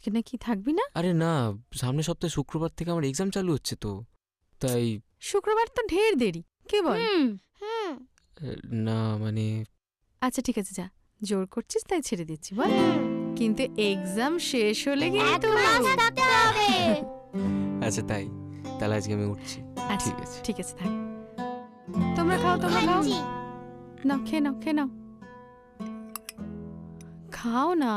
আজকে নাকি থাকবি না? আরে না, সামনের সপ্তাহে শুক্রবার থেকে আমার এক্সাম চালু হচ্ছে তো, তাই। শুক্রবার তো ঢের দেরি, কি বল? না মানে আচ্ছা ঠিক আছে, যা, জোর করছিস তাই ছেড়ে দিচ্ছি বল। কিন্তু এক্সাম শেষ হলে কিন্তু আচ্ছা তাই, তাহলে আজকে আমি উঠছি। আচ্ছা, ঠিক আছে। ঠিক আছে, থাক। তোমরা খাও, তোমরা খাও। নাও, খেয়ে নাও, খেয়ে নাও, খাও না।